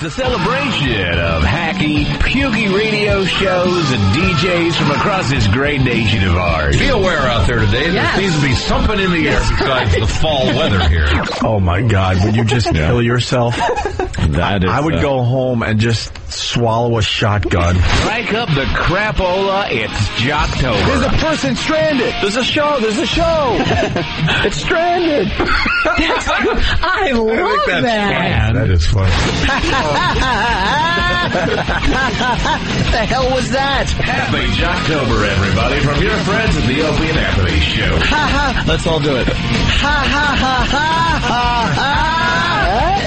a celebration of hacky, pukey radio shows and DJs from across this great nation of ours. Be aware out there today. There seems to be something in the air besides the fall weather here. Oh, my God. Would you just kill yourself? That is, I would go home and just swallow a shotgun. Crank up the crapola. It's Jocktober. There's a person stranded. There's a show. It's stranded. I love that. Yeah, that is funny. The hell was that? Happy Jocktober, everybody, from your friends at the Opie and Anthony Show. Let's all do it.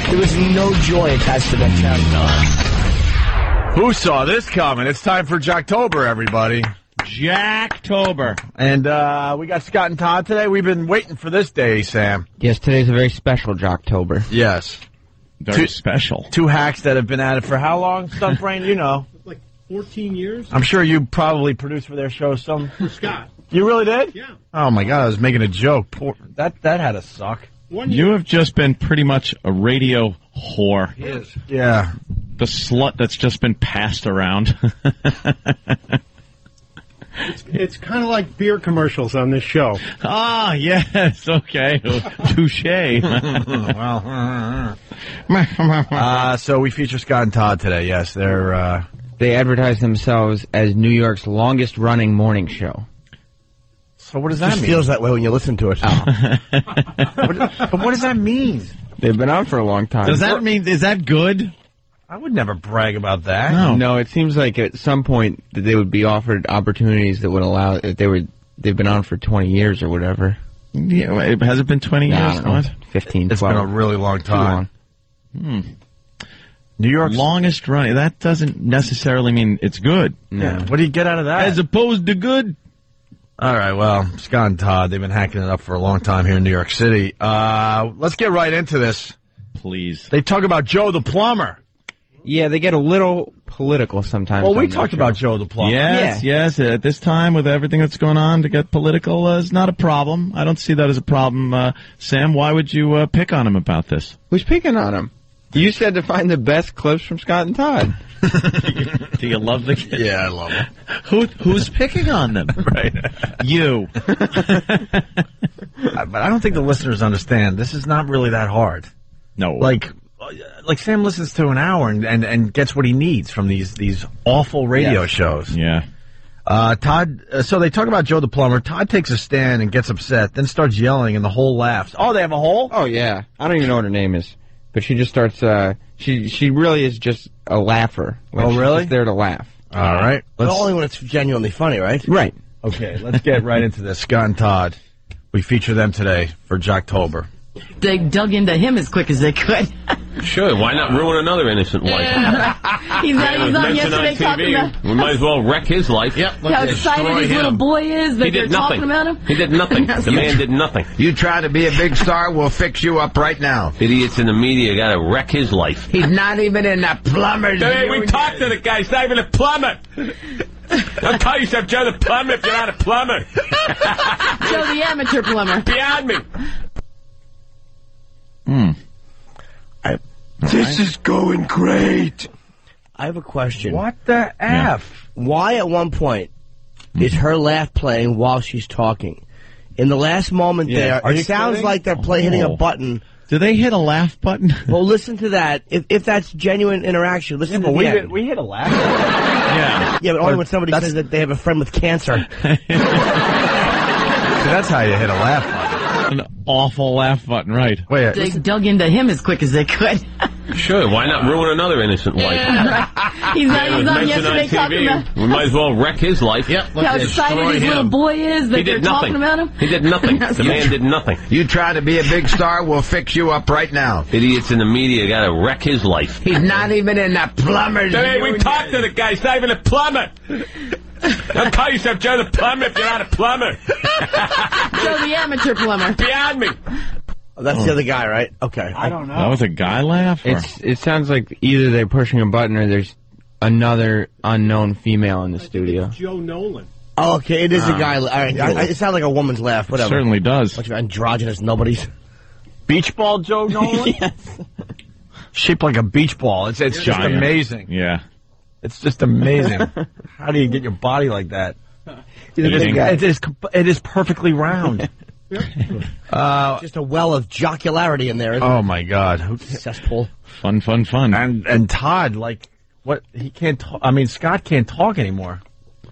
There was no joy attached to that sound. Who saw this coming? It's time for Jocktober, everybody. Jocktober. And we got Scott and Todd today. We've been waiting for this day, Sam. Yes, today's a very special Jocktober. Yes. Very special. Two hacks that have been at it for how long, Stunt Brain? You know. Like 14 years. I'm sure you probably produced for their show some. For Scott. You really did? Yeah. Oh, my God. I was making a joke. That had to suck. 1 year. You have just been pretty much a radio whore. He is. Yeah. The slut that's just been passed around. It's kind of like beer commercials on this show. Ah, yes. Okay. Touche. So we feature Scott and Todd today. Yes, They advertise themselves as New York's longest-running morning show. So what does that mean? Feels that way when you listen to it. But what does that mean? They've been on for a long time. Does that mean, is that good? I would never brag about that. No, it seems like at some point that they would be offered opportunities that would allow that they've been on for 20 years or whatever. Yeah, has it been 20 years? I don't know, What? 15, It's 12. been a really long time. Too New York's Longest running. That doesn't necessarily mean it's good. Yeah. What do you get out of that? As opposed to good. All right, well, Scott and Todd, they've been hacking it up for a long time here in New York City. Let's get right into this. Please. They talk about Joe the Plumber. Yeah, they get a little political sometimes. Well, we on that talked show. about Joe the Plumber. Yes. At this time, with everything that's going on, to get political is not a problem. I don't see that as a problem. Sam, why would you pick on him about this? Who's picking on him? You said to find the best clips from Scott and Todd. Do you love the kid? Yeah, I love him. Who's picking on them? Right. You. But I don't think the listeners understand. This is not really that hard. No. Like Sam listens to an hour and gets what he needs from these awful radio shows. Yeah. Todd, so they talk about Joe the Plumber. Todd takes a stand and gets upset, then starts yelling, and the whole laughs. Oh, they have a hole? Oh, yeah. I don't even know what her name is. But she just starts, she really is just a laugher. Like, Oh, really? She's just there to laugh. All right. Only when it's genuinely funny, right? Right. Okay, let's get right into this. Scott and Todd, we feature them today for Jocktober. They dug into him as quick as they could. Sure, why not ruin another innocent life? He's on yesterday talking about We might as well wreck his life. Yep. how excited his little boy is that He they're did nothing. talking about him. He did nothing. The man did nothing. You try to be a big star, we'll fix you up right now. Idiots in the media got to wreck his life. He's not even in the plumber's Hey, we union. talked to the guy. He's not even a plumber. Don't call yourself Joe the Plumber if you're not a plumber. Joe the amateur plumber. Beyond me. This is going great. I have a question. What the F? Why at one point is her laugh playing while she's talking? In the last moment there, Are you it sounds kidding? like they're hitting a button. Do they hit a laugh button? Well, listen to that. If that's genuine interaction, listen to the end. We hit a laugh. Yeah, but only when somebody says that they have a friend with cancer. So that's how you hit a laugh button. An awful laugh button, right. Wait, They dug into him as quick as they could. Sure, why not ruin another innocent life? He's on yesterday talking about We might as well wreck his life. Yep. how excited his little boy is that He they're did nothing. talking about him. He did nothing. The man did nothing. You try to be a big star, we'll fix you up right now. Idiots in the media got to wreck his life. He's not even in the plumber's Hey, we union. talked to the guy. He's not even a plumber. Don't call yourself Joe the Plumber if you're not a plumber. Joe the amateur plumber. Beyond me. Oh, that's the other guy, right? Okay. I don't know. That was a guy laugh? Or? It sounds like either they're pushing a button or there's another unknown female in the studio. Joe Nolan. Oh, okay, it is a guy. All right, it sounds like a woman's laugh. Whatever. Certainly does. Bunch of androgynous nobodies. Beach ball Joe Nolan? Yes. shaped like a beach ball. It's just amazing. Yeah. It's just amazing. How do you get your body like that? It is perfectly round. Just a well of jocularity in there. Oh my God! Cesspool. Fun. And Todd, like, what? He can't talk. I mean, Scott can't talk anymore.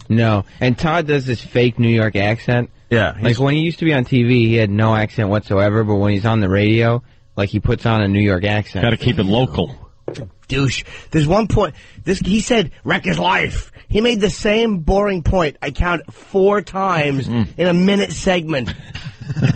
No, and Todd does this fake New York accent. Yeah, like when he used to be on TV, he had no accent whatsoever. But when he's on the radio, like he puts on a New York accent. Got to keep it local. Douche. There's one point. He said, "Wreck his life." He made the same boring point. I count 4 times in a minute segment.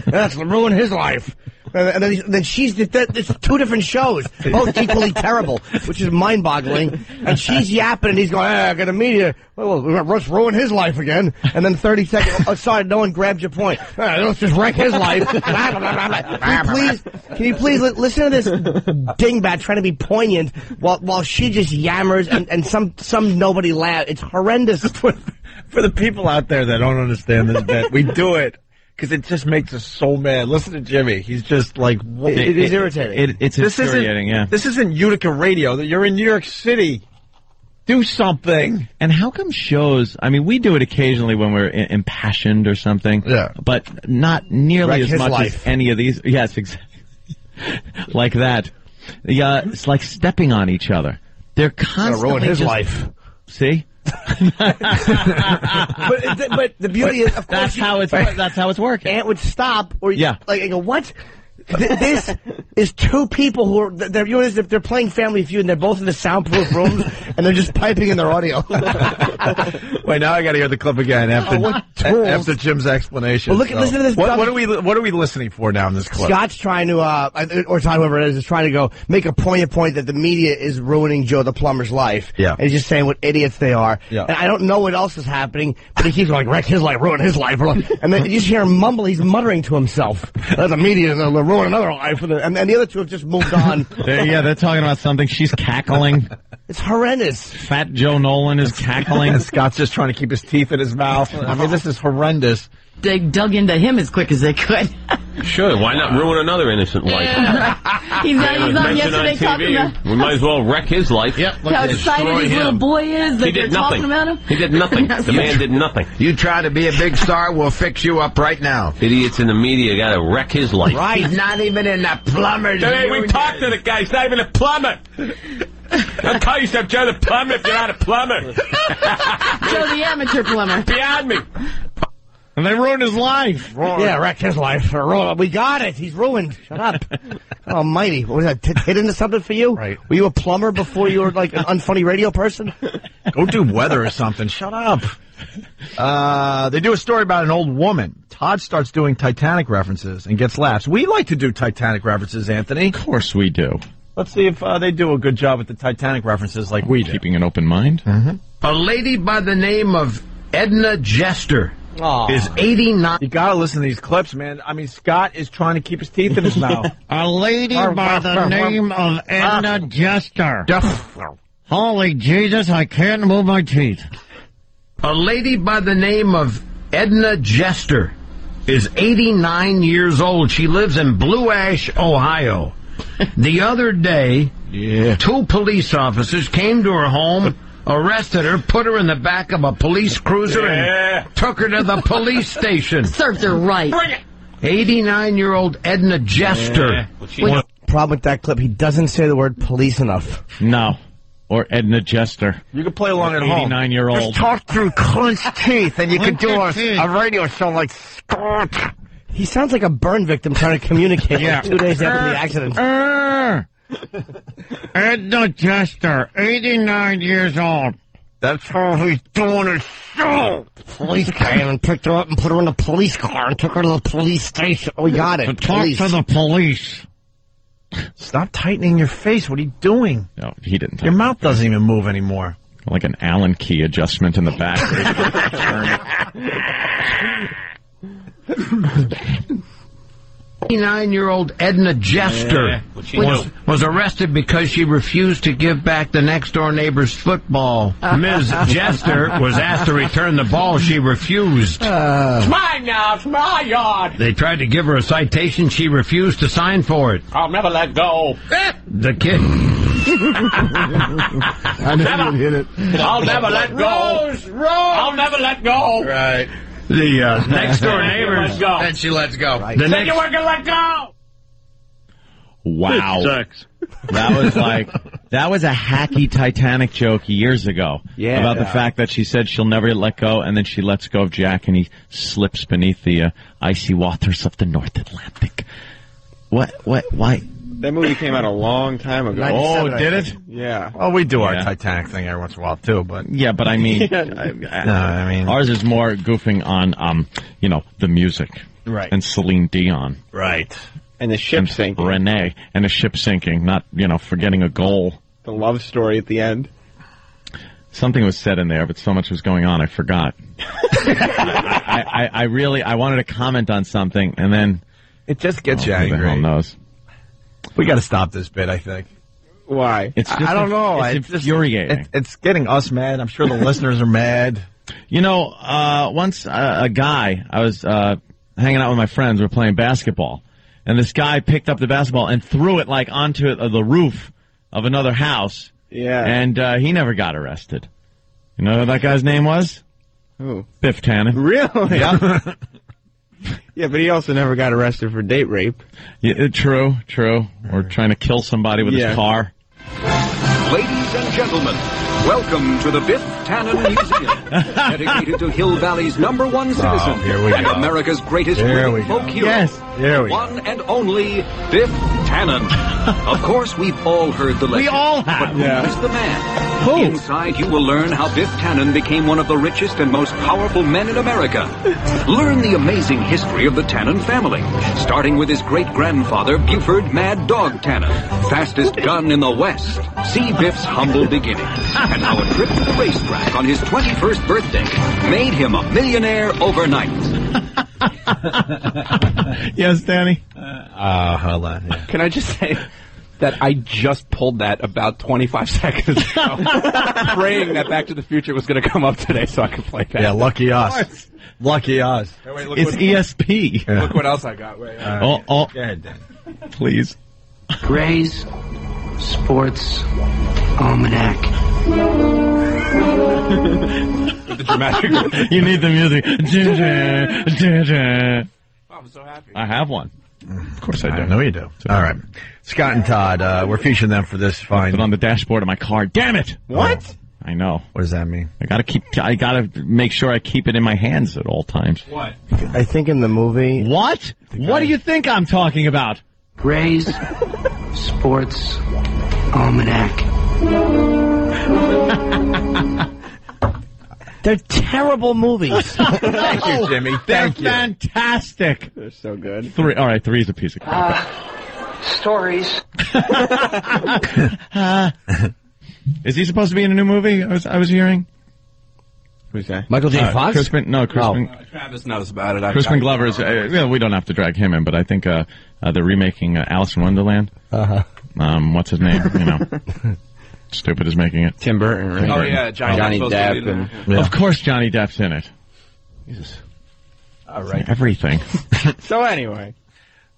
That's ruin his life. And then it's 2 different shows, both equally terrible, which is mind-boggling. And she's yapping, and he's going, I got a media. Well, let's ruin his life again. And then 30 seconds, oh, sorry, no one grabbed your point. Let's just wreck his life. Can you please listen to this dingbat trying to be poignant while she just yammers and some nobody laughs. It's horrendous. For the people out there that don't understand this bit, we do it because it just makes us so mad. Listen to Jimmy. He's just like... It is irritating. It's infuriating, yeah. This isn't Utica radio. You're in New York City. Do something. And how come shows... I mean, we do it occasionally when we're impassioned or something. Yeah. But not nearly as much as any of these... Yes, exactly. Like that. Yeah, it's like stepping on each other. They're constantly ruin his life. See? but the beauty is, of course, that's how it's working. Ant would stop, or I go, what? This is 2 people who are they're playing Family Feud, and they're both in the soundproof rooms, and they're just piping in their audio. Wait, now I got to hear the clip again after Jim's explanation. Well, listen to this. What are we listening for now in this clip? Scott's trying to, or Todd, whoever it is trying to go make a poignant point that the media is ruining Joe the plumber's life. Yeah, and he's just saying what idiots they are. Yeah. And I don't know what else is happening, but he keeps going, wreck his life, ruin his life, and then you just hear him mumble. He's muttering to himself. The media is ruin another life, and the other 2 have just moved on. They're talking about something. She's cackling. It's horrendous. Fat Joe Nolan is cackling. And Scott's just trying to keep his teeth in his mouth. I mean, this is horrendous. They dug into him as quick as they could. Sure, why not ruin another innocent life? He's on yesterday talking about... We might as well wreck his life. Yep, how excited his little boy is that they're talking about him. He did nothing. The man did nothing. You try to be a big star, we'll fix you up right now. Idiots in the media got to wreck his life. Right. He's not even in the plumber's Hey, we talked to the guy. He's not even a plumber. Don't call yourself Joe the plumber if you're not a plumber. Joe the amateur plumber. Beyond me. And they ruined his life. Yeah, wreck his life. We got it. He's ruined. Shut up. Almighty. What was that? Hit into something for you? Right. Were you a plumber before you were like an unfunny radio person? Go do weather or something. Shut up. They do a story about an old woman. Todd starts doing Titanic references and gets laughs. We like to do Titanic references, Anthony. Of course we do. Let's see if they do a good job with the Titanic references like we do. Keeping an open mind. Mm-hmm. A lady by the name of Edna Jester is 89. You gotta listen to these clips, man. I mean, Scott is trying to keep his teeth in his mouth. A lady by the name of Edna Jester. Holy Jesus, I can't move my teeth. A lady by the name of Edna Jester is 89 years old. She lives in Blue Ash, Ohio. The other day, 2 police officers came to her home, arrested her, put her in the back of a police cruiser, and took her to the police station. Served her right. Bring it. 89-year-old Edna Jester. Problem with that clip, he doesn't say the word police enough. No. Or Edna Jester. You can play along at home. 89-year-old. Just talk through clenched teeth, and you can do a radio show like Scott. He sounds like a burn victim trying to communicate 2 days after the accident. Edna Jester, 89 years old. That's how he's doing his show. Police came and picked her up and put her in a police car and took her to the police station. We got it. Talk to the police. Stop tightening your face. What are you doing? No, he didn't. Your mouth doesn't even move anymore. Like an Allen key adjustment in the back. 89-year-old Edna Jester was arrested because she refused to give back the next-door neighbor's football. Ms. Jester was asked to return the ball. She refused. It's mine now. It's my yard. They tried to give her a citation. She refused to sign for it. I'll never let go. The kid... I never hit it. I'll never let go. Rose! I'll never let go. Right. The Next door neighbors. Go. And she lets go. Right. The next we're gonna let go. Wow. Sucks. That was a hacky Titanic joke years ago. Yeah. About the fact that she said she'll never let go, and then she lets go of Jack, and he slips beneath the icy waters of the North Atlantic. Why? That movie came out a long time ago. 97, Oh, did it? Yeah. Well, we do our Yeah. Titanic thing every once in a while too, but Yeah, but I mean, I mean, ours is more goofing on, the music. Right. And Celine Dion. right. And the ship And sinking. Renee. And the ship sinking, not, forgetting a goal. The love story at the end. Something was said in there, but so much was going on, I forgot. I wanted to comment on something, and then... It just gets you who the hell angry. knows? We got to stop this bit, I think. Why? It's just I don't know. It's infuriating. It's getting us mad. I'm sure the listeners are mad. Once a guy, I was hanging out with my friends, we were playing basketball, and this guy picked up the basketball and threw it onto the roof of another house. Yeah. And he never got arrested. You know who that guy's name was? Who? Biff Tannen. Really? Yeah. Yeah, but he also never got arrested for date rape. Yeah, true. Or trying to kill somebody with his car. Ladies and gentlemen, welcome to the Biff Tannen Museum, dedicated to Hill Valley's #1 citizen here we and go. America's greatest Here living we go. folk hero. Yes. Here we go. One and only Biff Tannen. Of course, we've all heard the legend. We all have. But who is the man? Who? Inside, you will learn how Biff Tannen became one of the richest and most powerful men in America. Learn the amazing history of the Tannen family, starting with his great-grandfather, Buford Mad Dog Tannen, fastest gun in the West. See Biff's humble beginnings, and how a trip to the racetrack on his 21st birthday made him a millionaire overnight. Yes, Danny? Hold on. Yeah. Can I just say that I just pulled that about 25 seconds ago, praying that Back to the Future was going to come up today so I could play that. Yeah, lucky us. Lucky us. Hey, wait, look It's what, ESP. look what else I got. Wait, Oh, Go ahead, Dan. please. Gray's Sports Almanac. the dramatic. You need the music. Oh, I'm so happy. I have one. Of course I do. I know you do. All right. Scott and Todd, we're featuring them for this fine. Put it on the dashboard of my car. Damn it! What? I know. What does that mean? I gotta make sure I keep it in my hands at all times. What? I think in the movie... What? What do you think I'm talking about? Gray's Sports Almanac. They're terrible movies. Thank you, Jimmy. Thank you. Fantastic. They're so good. Three. All right, three's a piece of crap. Stories. Is he supposed to be in a new movie? I was hearing. Who's that? Michael J. Fox? Crispin Travis knows about it. Crispin Glover's. We don't have to drag him in, but I think they're remaking Alice in Wonderland. Uh-huh. What's his name? Stupid is making it. Tim Burton, right? Oh, yeah, Johnny Depp. Depp. And, Of course, Johnny Depp's in it. Jesus. All right. Everything. so anyway.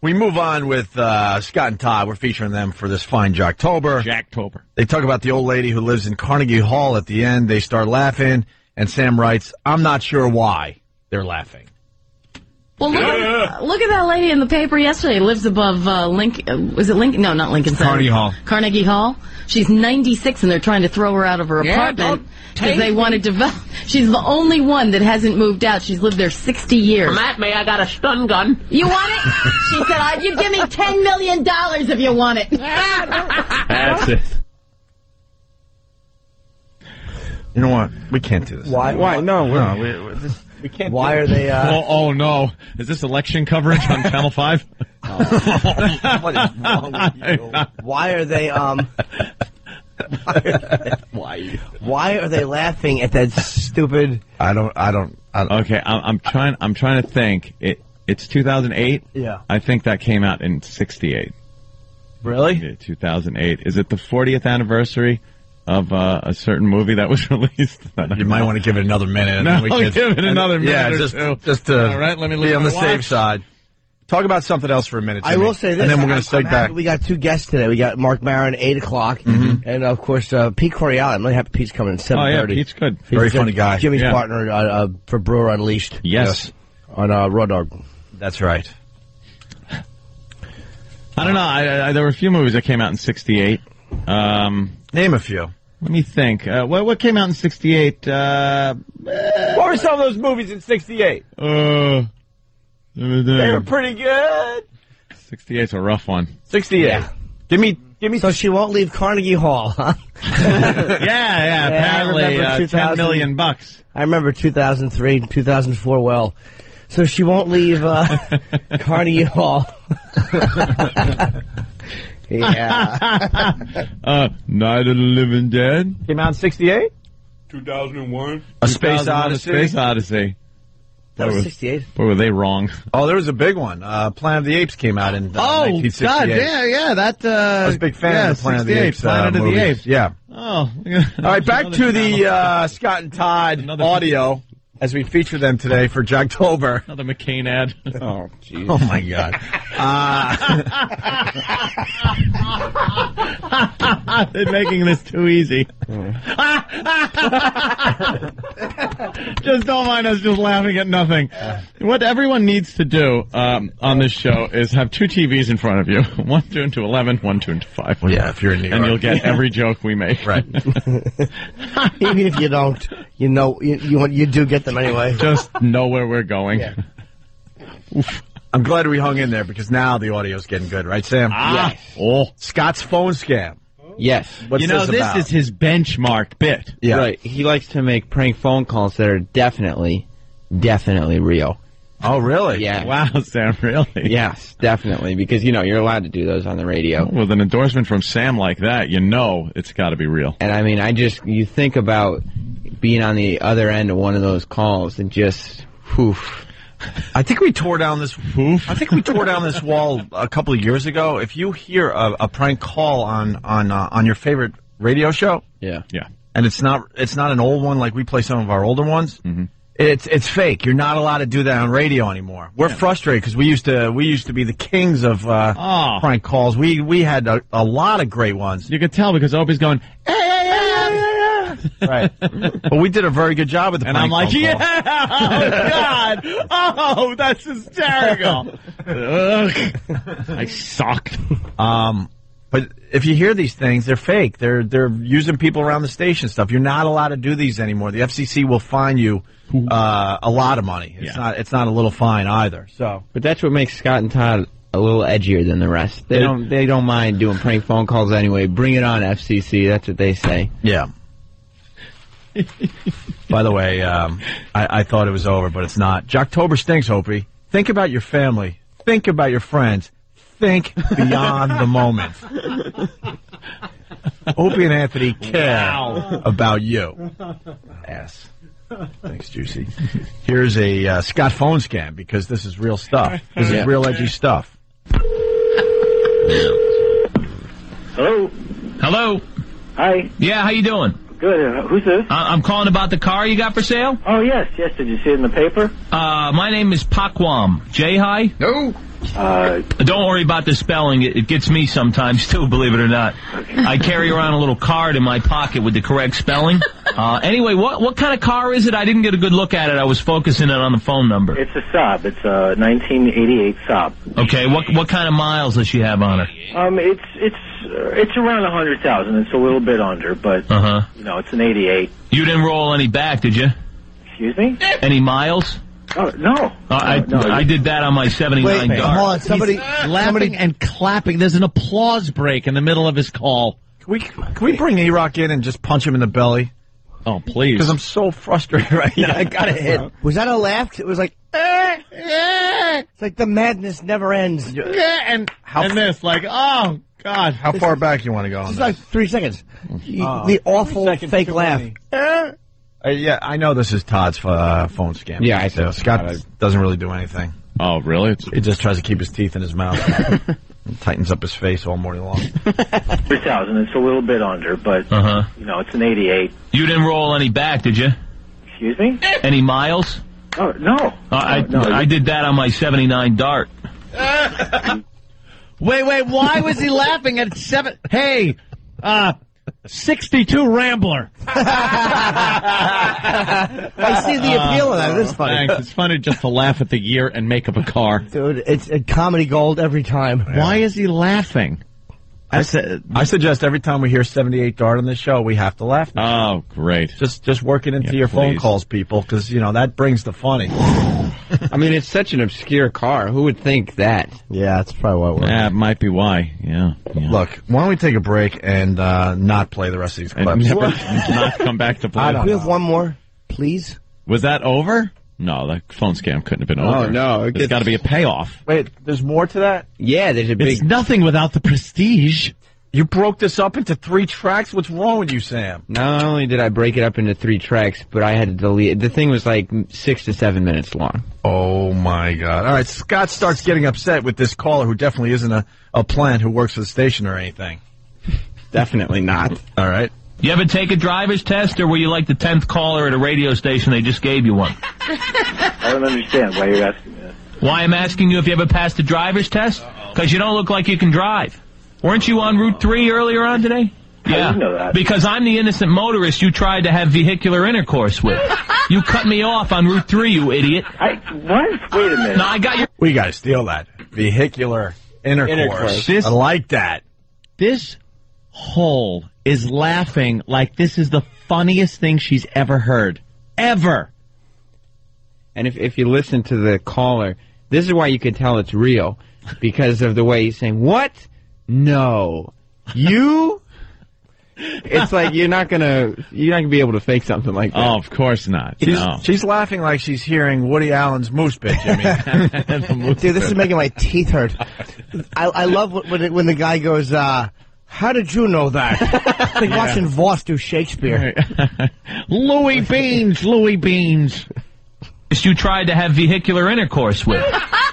We move on with Scott and Todd. We're featuring them for this fine Jocktober. Jocktober. They talk about the old lady who lives in Carnegie Hall. At the end, they start laughing, and Sam writes, "I'm not sure why they're laughing." Well, look at that lady in the paper yesterday. Lives above Lincoln. Was it Lincoln? No, not Lincoln Center. Carnegie Hall. Carnegie Hall. She's 96, and they're trying to throw her out of her apartment because they want to develop. She's the only one that hasn't moved out. She's lived there 60 years. Come at me, I got a stun gun. You want it? She said, "You give me $10 million if you want it." That's it. You know what? We can't do this. Why? No, we can't. Why are they... Oh, no. Is this election coverage on Channel 5? What is wrong with you? Why are they, Why are they laughing at that stupid... I don't. Okay, I'm trying to think. It's 2008? Yeah. I think that came out in 68. Really? Yeah, 2008. Is it the 40th anniversary of a certain movie that was released? You might want to give it another minute. And No, then we can, give it another minute Yeah, or just two. just to All right, let me look be at on my the safe watch. side. Talk about something else for a minute, Jimmy. I will say this. And then we're going to stay back. We got 2 guests today. We got Mark Maron, 8 o'clock. And, of course, Pete Coriale. I'm really happy Pete's coming at 7:30. Oh, yeah, Pete's good. Very funny guy. Jimmy's partner for Brewer Unleashed. Yes. On Raw Dog. That's right. I don't know. There were a few movies that came out in 68. Name a few. Let me think. What came out in 68? What were some of those movies in 68? They were pretty good. 68's a rough one. 68. Yeah. Give me. So she won't leave Carnegie Hall, huh? yeah. Apparently, $10 million. I remember 2003, 2004 well. So she won't leave Carnegie Hall. Yeah. Night of the Living Dead. Came out in 68? 2001. A Space Odyssey. Space Odyssey. That was 68. Boy, were they wrong. Oh, there was a big one. Planet of the Apes came out in 1968. God, yeah. I was a big fan of the Planet of the Apes Planet of the Apes. Yeah. Oh. All right, back to the Scott and Todd audio as we feature them today for Jocktober. Another McCain ad. Oh, jeez. Oh, my God. They're making this too easy. Just don't mind us just laughing at nothing. What everyone needs to do on this show is have 2 TVs in front of you. One tuned to 11, one tuned to 5. Well, yeah, if you're in New York. And you'll get every joke we make. Right. Even if you don't, you do get them anyway. Just know where we're going. Yeah. Oof. I'm glad we hung in there because now the audio's getting good, right, Sam? Yes. Oh, Scott's phone scam. Yes. What's this about? is his benchmark bit. Yeah. Right. He likes to make prank phone calls that are definitely real. Oh, really? Yeah. Wow, Sam, really? Yes, definitely. Because, you're allowed to do those on the radio. With an endorsement from Sam like that, it's got to be real. And, I mean, you think about being on the other end of one of those calls and just, whoof. I think we tore down this wall a couple of years ago. If you hear a prank call on your favorite radio show, yeah, and it's not an old one like we play some of our older ones, it's fake. You're not allowed to do that on radio anymore. We're frustrated because we used to be the kings of prank calls. We had a lot of great ones. You could tell because Opie's going, right. But we did a very good job with the prank I'm like, phone call. yeah, oh, God. Oh, that's hysterical. I suck. But if you hear these things, they're fake. They're using people around the station stuff. You're not allowed to do these anymore. The FCC will fine you a lot of money. It's not a little fine either. So, but that's what makes Scott and Todd a little edgier than the rest. They don't mind doing prank phone calls anyway. Bring it on, FCC. That's what they say. Yeah. By the way, I thought it was over, but it's not. Jocktober stinks, Opie. Think about your family. Think about your friends. Think beyond the moment. Opie and Anthony care about you. Ass. Thanks, Juicy. Here's a Scott phone scam because this is real stuff. This is real edgy stuff. Hello. Hello. Hi. Yeah, how you doing? Good. Who's this? I'm calling about the car you got for sale. Oh, yes. Did you see it in the paper? My name is Pakwam. J-Hi? No. Don't worry about the spelling. It gets me sometimes, too, believe it or not. I carry around a little card in my pocket with the correct spelling. Anyway, what kind of car is it? I didn't get a good look at it. I was focusing it on the phone number. It's a Saab. It's a 1988 Saab. Okay, what kind of miles does she have on her? It's around 100,000. It's a little bit under, but, it's an 88. You didn't roll any back, did you? Excuse me? Any miles? Oh, no. I did that on my 79 Dart. Come on, somebody laughing and clapping. There's an applause break in the middle of his call. Can we bring A-Rock in and just punch him in the belly? Oh, please. Because I'm so frustrated right now. I got to hit. Was that a laugh? It was like, it's like the madness never ends. And this, like, oh, God. How far back you want to go on It's that? like 3 seconds. The awful fake laugh. Yeah, I know this is Todd's phone scam. Yeah, I know. Scott doesn't really do anything. Oh, really? He just tries to keep his teeth in his mouth. And tightens up his face all morning long. 3,000. It's a little bit under, but, it's an 88. You didn't roll any back, did you? Excuse me? Any miles? Oh, no. I did that on my 79 Dart. Wait, why was he laughing at 7? Hey, 62 Rambler. I see the appeal of that. It is funny. Thanks. It's funny just to laugh at the year and make up a car. Dude, it's a comedy gold every time. Yeah. Why is he laughing? I suggest every time we hear 78 Dart on this show, we have to laugh. Oh, great. Just work it into your phone calls, people, because, that brings the funny. I mean, it's such an obscure car. Who would think that? Yeah, that's probably what we're... Yeah, it might be why. Yeah. Look, why don't we take a break and not play the rest of these clips? And not come back to play. We have one more, please. Was that over? No, the phone scam couldn't have been over. Oh, no. There's got to be a payoff. Wait, there's more to that? Yeah, there's a big... It's nothing without the prestige. You broke this up into 3 tracks? What's wrong with you, Sam? Not only did I break it up into 3 tracks, but I had to delete it. The thing was like 6 to 7 minutes long. Oh, my God. All right, Scott starts getting upset with this caller who definitely isn't a plant who works for the station or anything. Definitely not. All right. You ever take a driver's test, or were you like the 10th caller at a radio station? They just gave you one. I don't understand why you're asking me that. Why I'm asking you if you ever passed a driver's test? Because you don't look like you can drive. Weren't you on Route 3 earlier on today? Yeah. I didn't know that. Because I'm the innocent motorist you tried to have vehicular intercourse with. You cut me off on Route 3, you idiot. What? Wait a minute. No, I got your... We got to steal that. Vehicular intercourse. I like that. This hole is laughing like this is the funniest thing she's ever heard. Ever. And if you listen to the caller, this is why you can tell it's real. Because of the way he's saying, what? No. You? It's like you're not gonna be able to fake something like that. Oh, of course not. She's laughing like she's hearing Woody Allen's Moose Bit, Jimmy. Dude, this is making my teeth hurt. I love when the guy goes, how did you know that? It's like watching Voss do Shakespeare. Louis Beans. You tried to have vehicular intercourse with.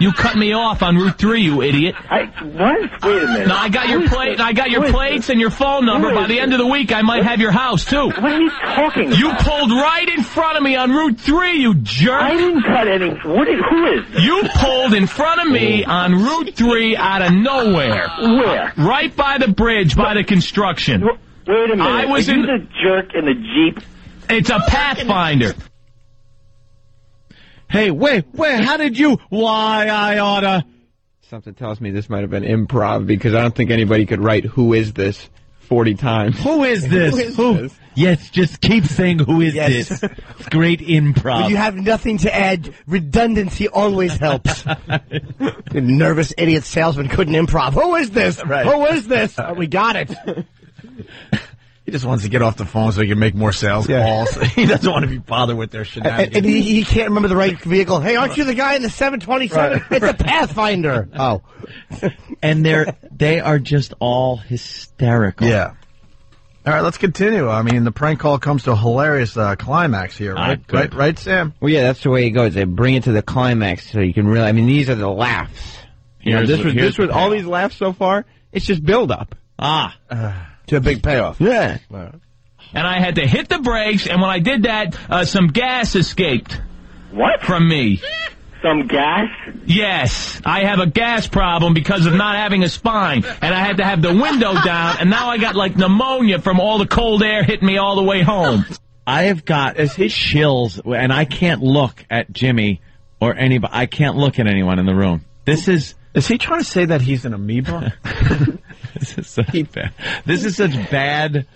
You cut me off on Route 3, you idiot. What? Wait a minute. No, I got your plate. I got your plates and your phone number. By the end of the week, I might have your house too. What are you talking about? You pulled right in front of me on Route 3, you jerk. I didn't cut any. Who is? You pulled in front of me on Route 3 out of nowhere. Where? Right by the bridge, by the construction. Wait a minute. I was Are you the jerk in the Jeep? It's a Pathfinder. Hey, wait, how did you... Why, I oughta... Something tells me this might have been improv, because I don't think anybody could write "Who is this?" 40 times. Who is this? Who? Yes, just keep saying "Who is this?" It's great improv. When you have nothing to add, redundancy always helps. The nervous idiot salesman couldn't improv. Who is this? Right. Who is this? We got it. He just wants to get off the phone so he can make more sales calls. He doesn't want to be bothered with their shenanigans. And he can't remember the right vehicle. Hey, aren't you the guy in the 727? Right. It's a Pathfinder. Oh. And they are just all hysterical. Yeah. All right, let's continue. I mean, the prank call comes to a hilarious climax here, right? Right, Sam? Well, yeah, that's the way it goes. They bring it to the climax so you can really... I mean, these are the laughs. This was all these laughs so far. It's just build-up. To a big payoff. Yeah. And I had to hit the brakes, and when I did that, some gas escaped. What? From me. Some gas? Yes. I have a gas problem because of not having a spine, and I had to have the window down, and now I got like pneumonia from all the cold air hitting me all the way home. I have got chills, and I can't look at Jimmy or anybody. I can't look at anyone in the room. This is... Is he trying to say that he's an amoeba? This is such bad. This is such bad...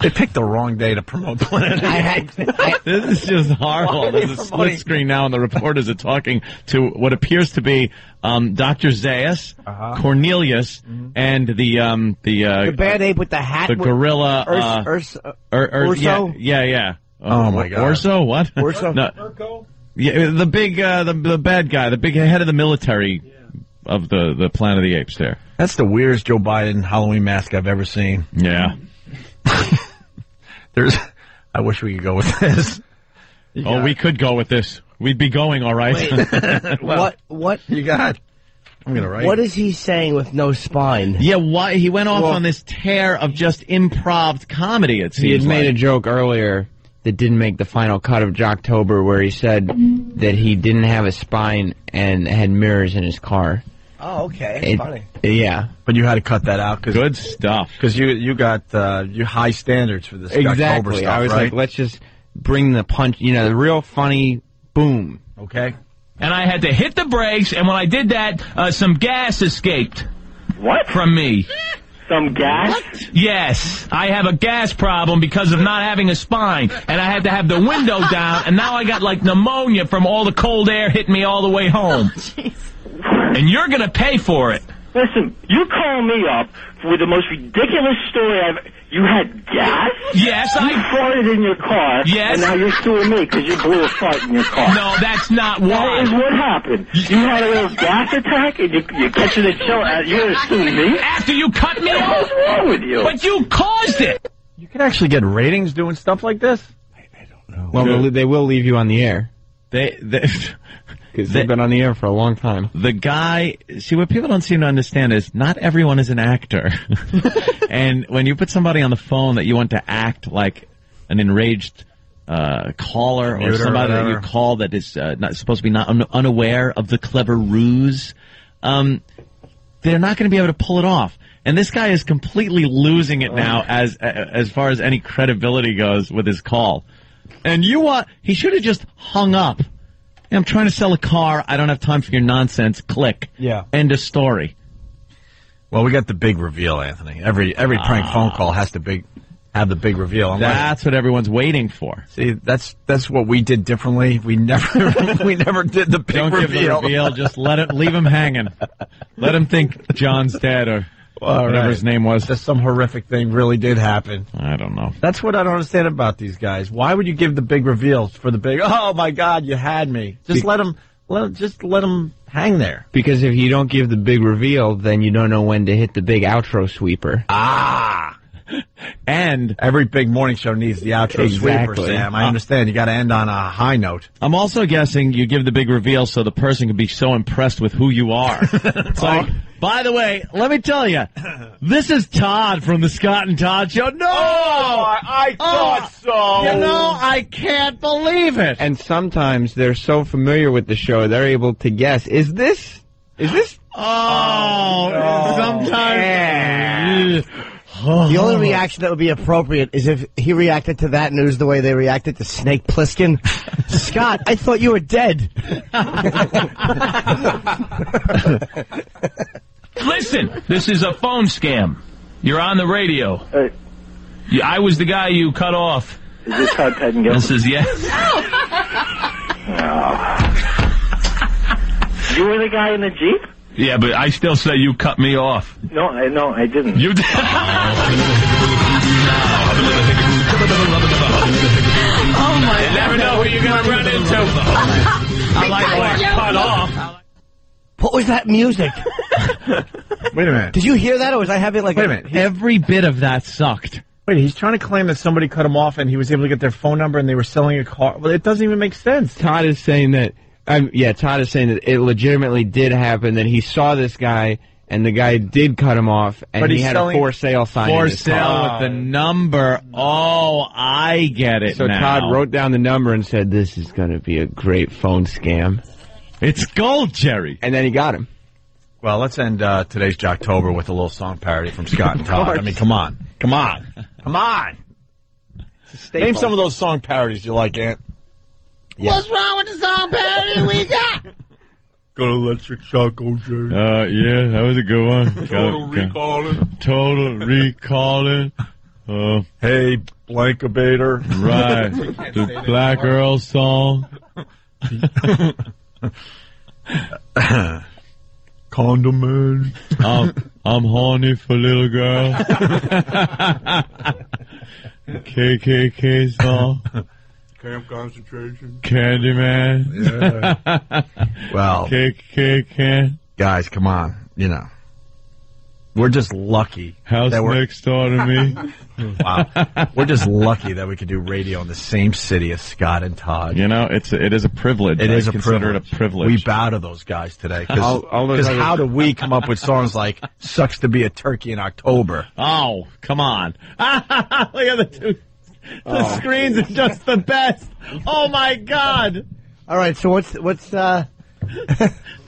They picked the wrong day to promote Planet. This is just horrible. There's a split screen now, and the reporters are talking to what appears to be Dr. Zayas, Cornelius, and the bad ape with the hat, the gorilla, Urso. Yeah. Oh my God, Urso, what? Urso, no. Urco? Yeah, the big, the bad guy, the big head of the military of the Planet of the Apes. There. That's the weirdest Joe Biden Halloween mask I've ever seen. Yeah. I wish we could go with this. We could go with this. We'd be going all right. Well, what you got? I'm gonna write. What is he saying with no spine? Yeah, why he went off on this tear of just improv comedy? It seems he had made a joke earlier that didn't make the final cut of Jocktober, where he said that he didn't have a spine and had mirrors in his car. Oh, okay. Funny. Yeah. But you had to cut that out. Good stuff. Because you got you high standards for this Exactly. Jocktober stuff, I was right? like, let's just bring the punch, the real funny boom. Okay. And I had to hit the brakes, and when I did that, some gas escaped. What? From me. Some gas? Yes. I have a gas problem because of not having a spine, and I had to have the window down, and now I got like pneumonia from all the cold air hitting me all the way home. And you're going to pay for it. Listen, you call me up with the most ridiculous story I've... You had gas? Yes, You farted in your car. Yes. And now you're suing me because you blew a fart in your car. No, that's not why. That is what happened. You had a little gas attack and you're catching a chill. You're going to sue me? After you cut me off? What's wrong with you? But you caused it. You can actually get ratings doing stuff like this? I don't know. Well, they will leave you on the air. Because they've been on the air for a long time. The guy, see, what people don't seem to understand is not everyone is an actor. And when you put somebody on the phone that you want to act like an enraged caller or somebody that you call that is not supposed to be unaware of the clever ruse, they're not going to be able to pull it off. And this guy is completely losing it now as far as any credibility goes with his call. And he should have just hung up. I'm trying to sell a car. I don't have time for your nonsense. Click. Yeah. End of story. Well, we got the big reveal, Anthony. Every prank phone call has to have the big reveal. That's what everyone's waiting for. See, that's what we did differently. We never did the big reveal. Don't give the reveal. Just leave him hanging. Let him think John's dead or whatever his name was. Just some horrific thing really did happen. I don't know. That's what I don't understand about these guys. Why would you give the big reveals for the big? Oh my God, you had me. Just let them hang there. Because if you don't give the big reveal, then you don't know when to hit the big outro sweeper. And every big morning show needs the outro sweeper, Sam. I understand. You got to end on a high note. I'm also guessing you give the big reveal so the person can be so impressed with who you are. It's like, by the way, let me tell you, this is Todd from the Scott and Todd Show. No! I thought so. I can't believe it. And sometimes they're so familiar with the show, they're able to guess, is this? Sometimes. Yeah. The only reaction that would be appropriate is if he reacted to that news the way they reacted to Snake Plissken. Scott, I thought you were dead. Listen, this is a phone scam. You're on the radio. I was the guy you cut off. Is this Todd Pettengill? This is yes. You were the guy in the Jeep? Yeah, but I still say you cut me off. No, I didn't. You did. Oh, my God. You never know who you're going to run into. I like cut off. What was that music? Wait a minute. Did you hear that, or was I having like... Wait a minute. Every bit of that sucked. Wait, he's trying to claim that somebody cut him off and he was able to get their phone number and they were selling a car. Well, it doesn't even make sense. Todd is saying that... Todd is saying that it legitimately did happen, that he saw this guy, and the guy did cut him off, and he had a for sale sign in his car. With the number. Oh, I get it So now. Todd wrote down the number and said, this is going to be a great phone scam. It's gold, Jerry. And then he got him. Well, let's end today's Jocktober with a little song parody from Scott and Todd. I mean, come on. Name some of those song parodies you like, Ant. Yeah. What's wrong with the song parody we got? Got electric shock, OJ. Yeah, that was a good one. Total recalling. Hey, Blankabator. Right. The Black Earl song. Condom Man. I'm horny for little girl. KKK song. Camp Concentration. Candyman. Yeah. Well, KKK. Guys, come on. We're just lucky. House next door to me. Wow. We're just lucky that we could do radio in the same city as Scott and Todd. It is a privilege. It is a privilege. We bow to those guys today. Because how do we come up with songs like "Sucks to Be a Turkey in October"? Oh, come on. Look at the two. The screens are just the best. Oh my God! All right, so what's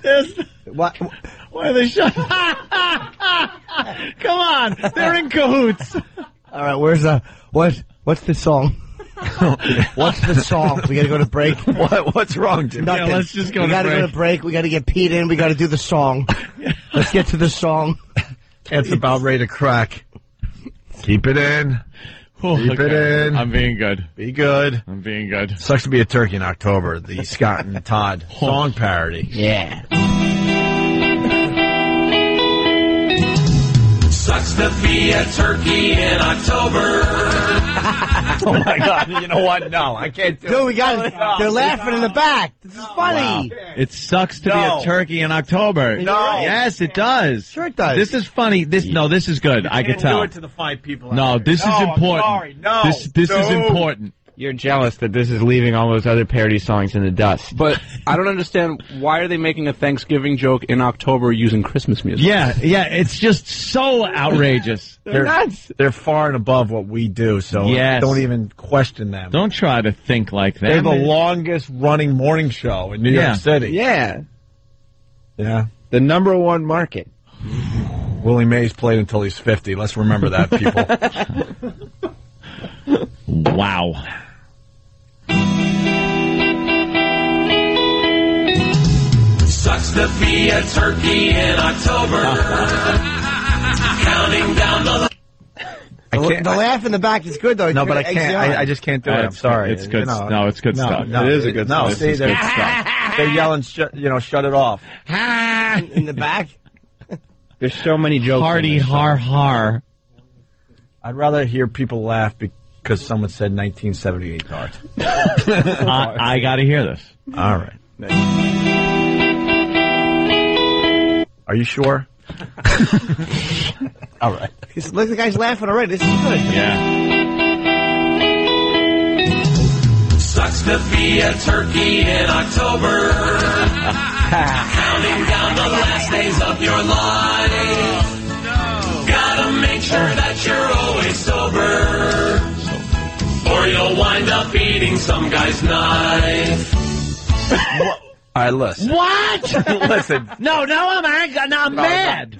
There's, what? why are they shut? Come on, they're in cahoots. All right, where's what's the song? What's the song? We gotta go to break. What's wrong, Jim? Nothing. Yeah, let's just go. We gotta go to break. We gotta get Pete in. We gotta do the song. Let's get to the song. It's about ready to crack. Keep it in. Keep it in. I'm being good. Be good. I'm being good. Sucks to be a turkey in October. The Scott and Todd song parody. Yeah. Sucks to be a turkey in October. Oh my God! You know what? No, I can't do it. Dude, we got it. They're laughing in the back. This is funny. Wow. It sucks to be a turkey in October. No. Yes, it does. Sure it does. This is funny. This is good. I can tell. Do it to the fine people. No, this is important. Sorry. No. This is important. You're jealous that this is leaving all those other parody songs in the dust. But I don't understand, why are they making a Thanksgiving joke in October using Christmas music? Yeah, it's just so outrageous. They're nuts. They're far and above what we do, so don't even question them. Don't try to think like that. They're the longest running morning show in New York City. Yeah. Yeah. The #1 market. Willie Mays played until he's 50. Let's remember that, people. Wow. Sucks to be a turkey in October. Counting down the... The laugh in the back is good, though. No, but I can't. I just can't do it. I'm sorry. It's good. No, it's good stuff. No, it is a good stuff. No, see, they're yelling, shut it off. In the back? There's so many jokes. Hardy har har. I'd rather hear people laugh because someone said 1978 Todd. I got to hear this. All right. Are you sure? All right. Look, the guy's laughing already. This is good. Yeah. Sucks to be a turkey in October. Counting down the last days of your life. Gotta make sure that you're always sober, or you'll wind up eating some guy's knife. All right, listen. What? Listen. No, I'm angry. I'm mad.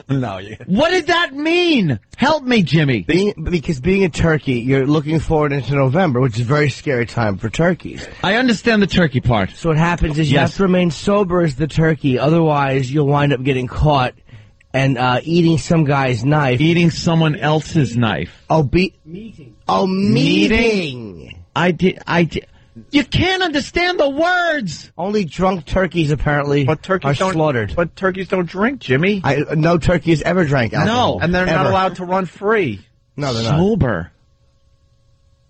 No, What did that mean? Help me, Jimmy. Because being a turkey, you're looking forward into November, which is a very scary time for turkeys. I understand the turkey part. So what happens is you have to remain sober as the turkey, otherwise you'll wind up getting caught and eating some guy's knife. Eating someone else's knife. Meeting. Oh, meeting. I did. You can't understand the words. Only drunk turkeys apparently are slaughtered. But turkeys don't drink, Jimmy. No turkey has ever drank alcohol. No, and they're not allowed to run free. No, they're not. Sober.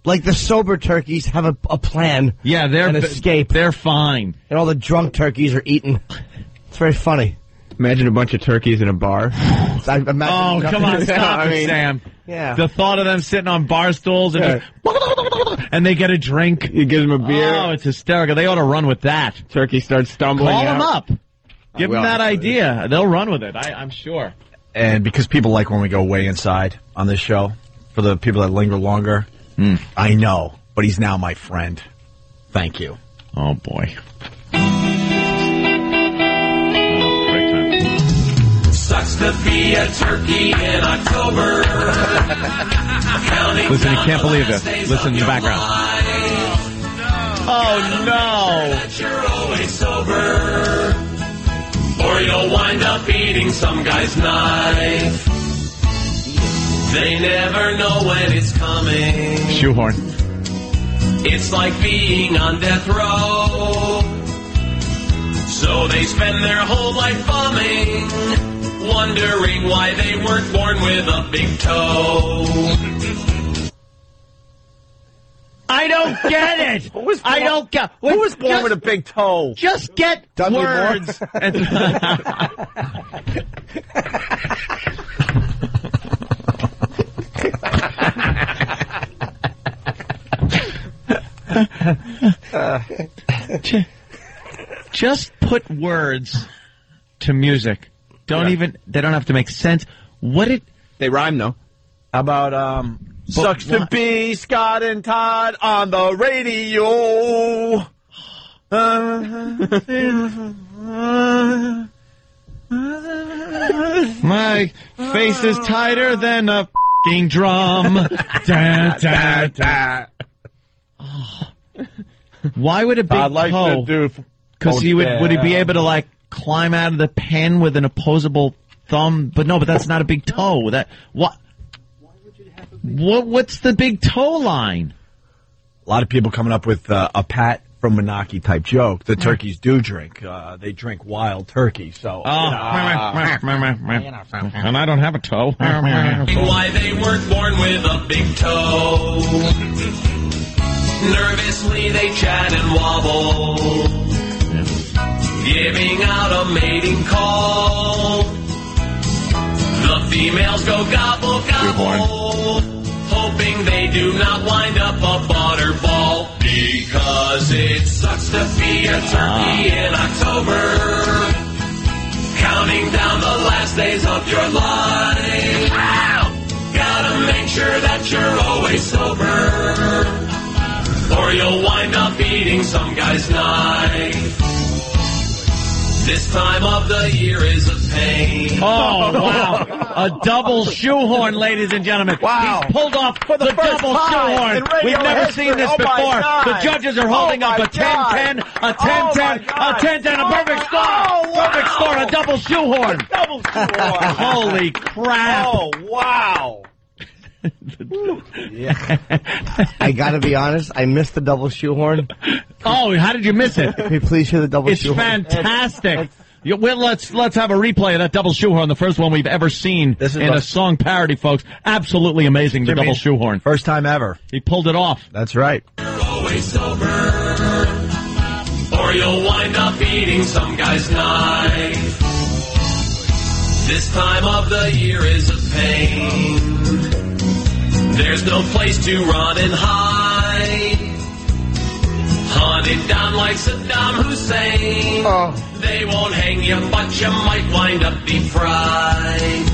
Like the sober turkeys have a plan. Yeah, they're an escape. They're fine. And all the drunk turkeys are eaten. It's very funny. Imagine a bunch of turkeys in a bar. Come on, stop it, Sam. Yeah. The thought of them sitting on bar stools and and they get a drink. You give them a beer. Oh, it's hysterical. They ought to run with that. Turkey starts stumbling. Call them up. Give them that idea. idea. They'll run with it. I'm sure. And because people like when we go way inside on this show, for the people that linger longer, I know, but he's now my friend. Thank you. Oh, boy. Sucks to be a turkey in October. Listen, you can't believe this. Listen in the background. Oh, no. That you're always sober, or you'll wind up eating some guy's knife. They never know when it's coming. Shoehorn. It's like being on death row. So they spend their whole life bumming, wondering why they weren't born with a big toe. I don't get it. I don't get. Who was born with a big toe? Just get words. Just put words to music. They don't have to make sense. They rhyme though. How about Sucks to be Scott and Todd on the radio. My face is tighter than a f***ing drum. Da, da, da. Oh. Why would a big toe? Because would he be able to like climb out of the pen with an opposable thumb? But no, but that's not a big toe. What's the big toe line? A lot of people coming up with a Pat from Menaki type joke. The turkeys do drink. They drink wild turkey. So, and I don't have a toe. Why they weren't born with a big toe. Nervously they chat and wobble, giving out a mating call. The females go gobble gobble, hoping they do not wind up a butterball. Because it sucks to be a turkey in October, counting down the last days of your life. Gotta make sure that you're always sober, or you'll wind up eating some guy's knife. This time of the year is a pain. Oh, wow. A double shoehorn, ladies and gentlemen. Wow. He's pulled off the double shoehorn. We've never seen this before. The judges are holding up a 10-10, a 10-10, a 10-10, a perfect score. Perfect score, a double shoehorn. Double shoehorn. Holy crap. Oh, wow. Yeah. I gotta be honest, I missed the double shoehorn. Oh, how did you miss it? Can you please hear the double shoehorn? It's fantastic. Let's have a replay of that double shoehorn, the first one we've ever seen in a song parody, folks. Absolutely amazing, the double shoehorn. First time ever. He pulled it off. That's right. You're always sober, or you'll wind up eating some guy's knife. This time of the year is a pain. There's no place to run and hide. Hunted down like Saddam Hussein. They won't hang you, but you might wind up deep fried.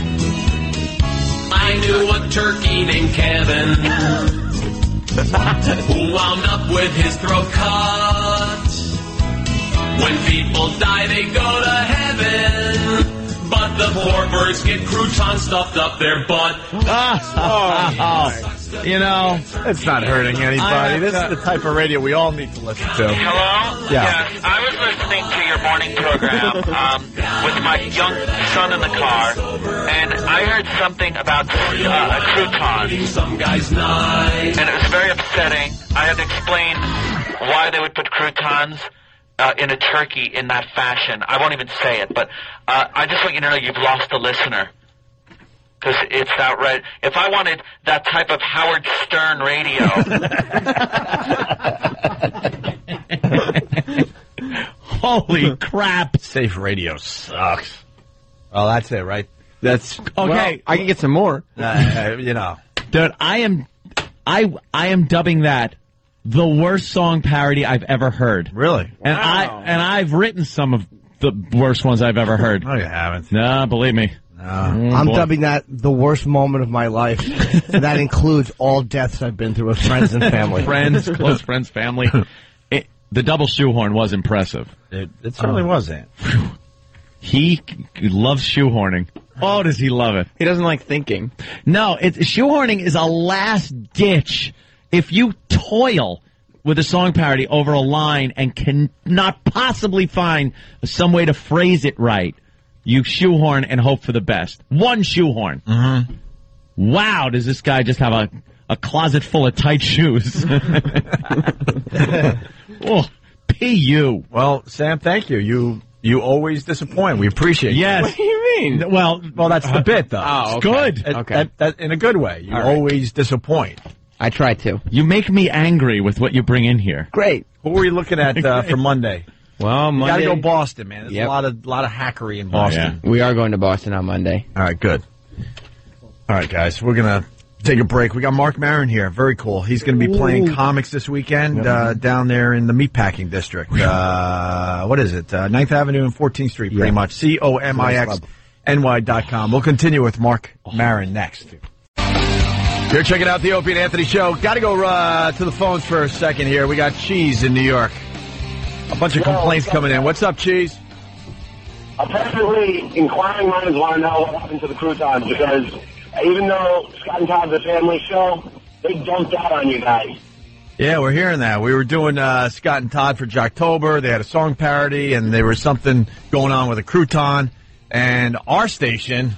I knew a turkey named Kevin who wound up with his throat cut. When people die, they go to heaven, but the poor birds get croutons stuffed up their butt. You know, it's not hurting anybody. This is the type of radio we all need to listen to. Hello? Yeah. Yes, I was listening to your morning program with my young son in the car, and I heard something about croutons. Some guy's knife. And it was very upsetting. I had to explain why they would put croutons in a turkey in that fashion. I won't even say it, but I just want you to know you've lost a listener. Because it's outright. If I wanted that type of Howard Stern radio. Holy crap. Safe radio sucks. Oh, that's it, right? That's okay. Well, I can get some more. You know. Dude, I am dubbing that the worst song parody I've ever heard. Really? And I've written some of the worst ones I've ever heard. No, you haven't. No, believe me. I'm dubbing that the worst moment of my life. And that includes all deaths I've been through with friends and family. Friends, close friends, family. The double shoehorn was impressive. It certainly wasn't. He loves shoehorning. Oh, does he love it? He doesn't like thinking. No, shoehorning is a last ditch. If you toil with a song parody over a line and cannot possibly find some way to phrase it right, you shoehorn and hope for the best. One shoehorn. Mm-hmm. Wow, does this guy just have a closet full of tight shoes? Oh, P.U. Well, Sam, thank you. You always disappoint. We appreciate it. Yes. What do you mean? Well, that's the bit, though. Oh, It's okay. good. Okay. That, in a good way. You always disappoint. I try to. You make me angry with what you bring in here. Great. Who were you looking at for Monday? Well, You Monday. gotta go Boston, man. There's Yep. a lot of hackery in Boston. We are going to Boston on Monday. All right, good. All right, guys, we're gonna take a break. We got Mark Maron here. Very cool. He's gonna be playing comics this weekend down there in the Meatpacking District. What is it? 9th Avenue and 14th Street, pretty much. COMIXNY.com. We'll continue with Mark Maron next. You're checking out the Opie and Anthony Show. Got to go to the phones for a second here. We got Cheese in New York. A bunch of complaints coming in. What's up, Cheese? Apparently, inquiring minds want to know what happened to the croutons because even though Scott and Todd, the family show, they dumped out on you guys. Yeah, we're hearing that. We were doing Scott and Todd for Jocktober. They had a song parody, and there was something going on with a crouton. And our station,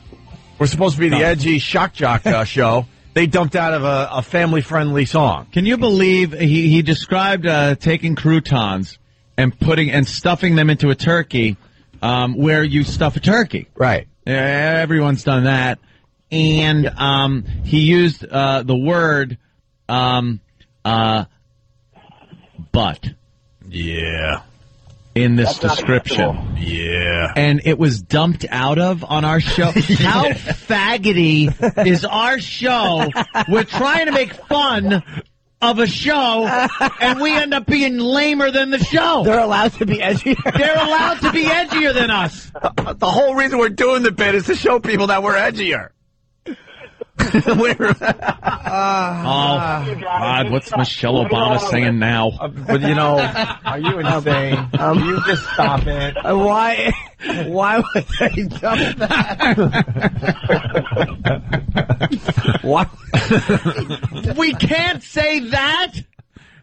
we're supposed to be the edgy shock jock show. They dumped out of a family-friendly song. Can you believe he described taking croutons and stuffing them into a turkey where you stuff a turkey? Right. Everyone's done that. And he used the word butt. Yeah. In this description. Yeah. And it was dumped out of on our show. How faggoty is our show? We're trying to make fun of a show, and we end up being lamer than the show. They're allowed to be edgier. They're allowed to be edgier than us. The whole reason we're doing the bit is to show people that we're edgier. God, what's Michelle Obama singing now? But you know, are you insane? You just stop it. Why would they dump that? What? We can't say that.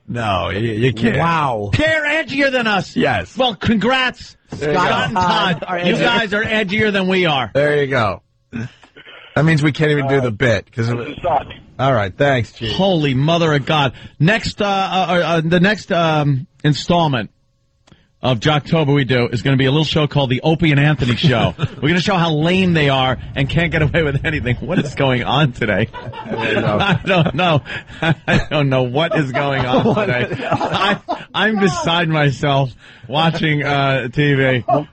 No, you can't. Wow. They're edgier than us. Yes. Well, congrats, Scott and Todd. You guys are edgier than we are. There you go. That means we can't even do the bit because. All right, thanks, Chief. Holy mother of God! Next, the next installment of Jocktober we do is going to be a little show called the Opie and Anthony Show. We're going to show how lame they are and can't get away with anything. What is going on today? I don't know. I don't know what is going on today. I'm beside myself watching TV. Well,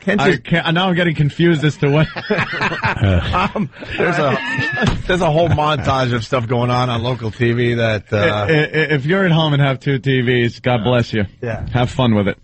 now I'm getting confused as to what. There's a whole montage of stuff going on local TV that. If you're at home and have two TVs, God bless you. Yeah. Have fun with it.